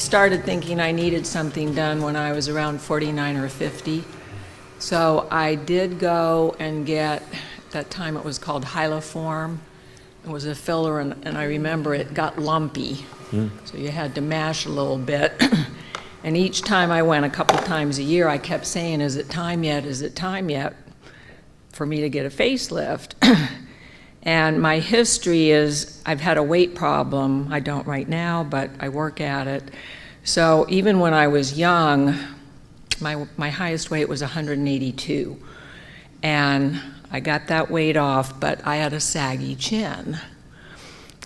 started thinking I needed something done when I was around 49 or 50. So I did go and get, at that time it was called Hyloform. It was a filler, and I remember it got lumpy. So you had to mash a little bit. And each time I went, a couple times a year, I kept saying, is it time yet? Is it time yet for me to get a facelift? And my history is I've had a weight problem. I don't right now, but I work at it. So even when I was young, my highest weight was 182. And I got that weight off, but I had a saggy chin.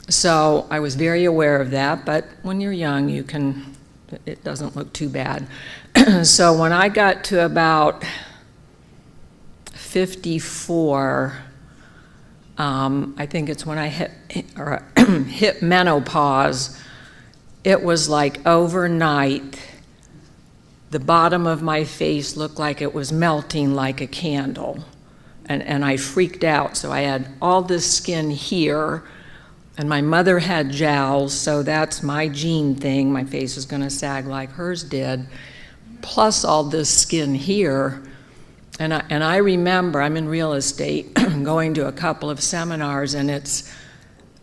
So I was very aware of that, but when you're young, it doesn't look too bad. So when I got to about 54, I think it's when I hit menopause, it was like overnight, the bottom of my face looked like it was melting like a candle. And I freaked out. So I had all this skin here, and my mother had jowls, so that's my gene thing. My face was going to sag like hers did, plus all this skin here. And I remember, I'm in real estate, going to a couple of seminars, and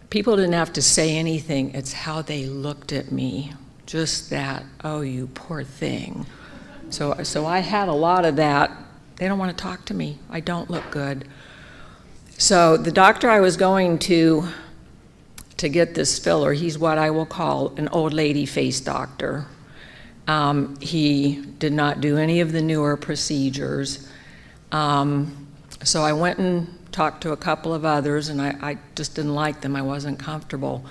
people didn't have to say anything. It's how they looked at me. Just that, oh, you poor thing. So I had a lot of that. They don't want to talk to me. I don't look good. So the doctor I was going to get this filler, he's what I will call an old lady face doctor. He did not do any of the newer procedures. So I went and talked to a couple of others, and I just didn't like them. I wasn't comfortable.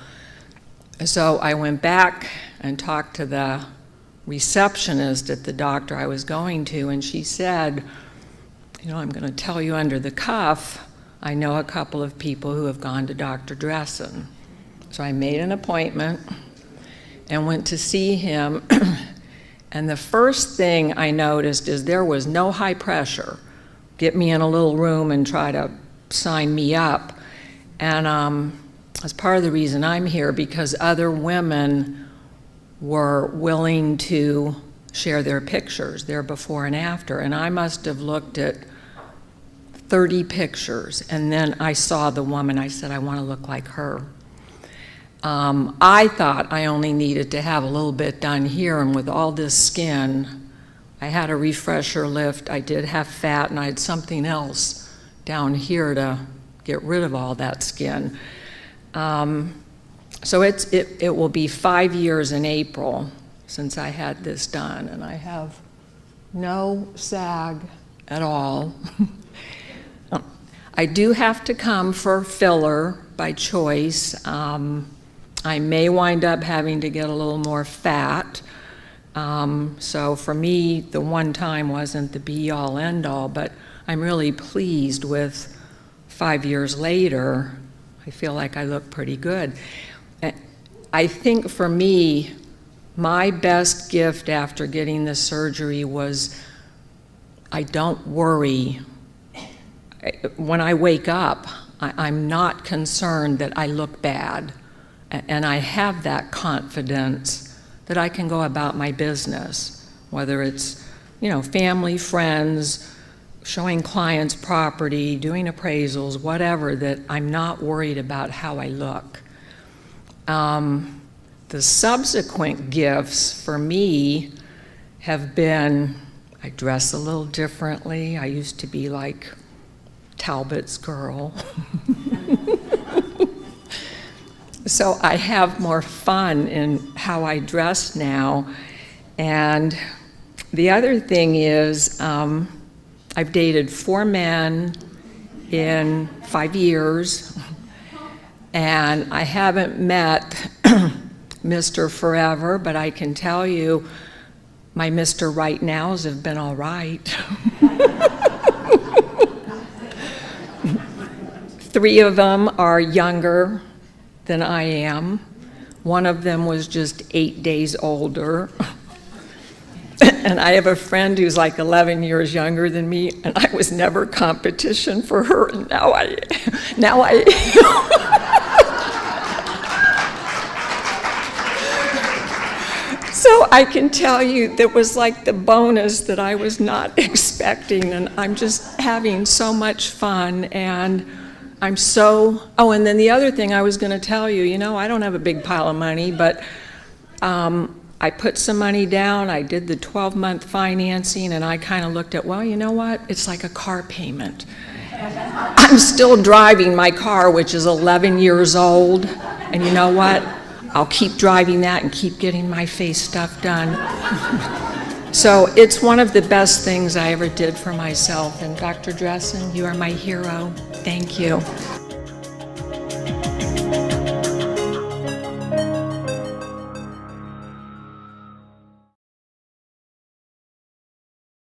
So I went back and talked to the receptionist at the doctor I was going to, and she said, you know, I'm going to tell you under the cuff, I know a couple of people who have gone to Dr. Dressen. So I made an appointment and went to see him. And the first thing I noticed is there was no high pressure. Get me in a little room and try to sign me up. And that's part of the reason I'm here, because other women were willing to share their pictures, their before and after. And I must have looked at 30 pictures, and then I saw the woman. I said, I want to look like her. I thought I only needed to have a little bit done here, and with all this skin, I had a refresher lift, I did have fat, and I had something else down here to get rid of all that skin. So it will be 5 years in April since I had this done, and I have no sag at all. I do have to come for filler by choice. I may wind up having to get a little more fat. So for me, the one time wasn't the be-all, end-all, but I'm really pleased with 5 years later. I feel like I look pretty good. I think for me, my best gift after getting this surgery was I don't worry. When I wake up, I'm not concerned that I look bad. And I have that confidence that I can go about my business, whether it's, you know, family, friends, showing clients property, doing appraisals, whatever, that I'm not worried about how I look. The subsequent gifts for me have been, I dress a little differently. I used to be like Talbot's girl. So I have more fun in how I dress now. And the other thing is, I've dated 4 men in 5 years, and I haven't met Mr. Forever, but I can tell you my Mr. Right Nows have been all right. 3 of them are younger than I am. One of them was just 8 days older. And I have a friend who's like 11 years younger than me, and I was never competition for her, and now I So I can tell you that was like the bonus that I was not expecting, and I'm just having so much fun, and I'm so, oh, and then the other thing I was going to tell you, I don't have a big pile of money, but I put some money down, I did the 12-month financing, and I kind of looked at, well, you know what? It's like a car payment. I'm still driving my car, which is 11 years old, and you know what? I'll keep driving that and keep getting my face stuff done. So it's one of the best things I ever did for myself, and Dr. Dressen, you are my hero. Thank you.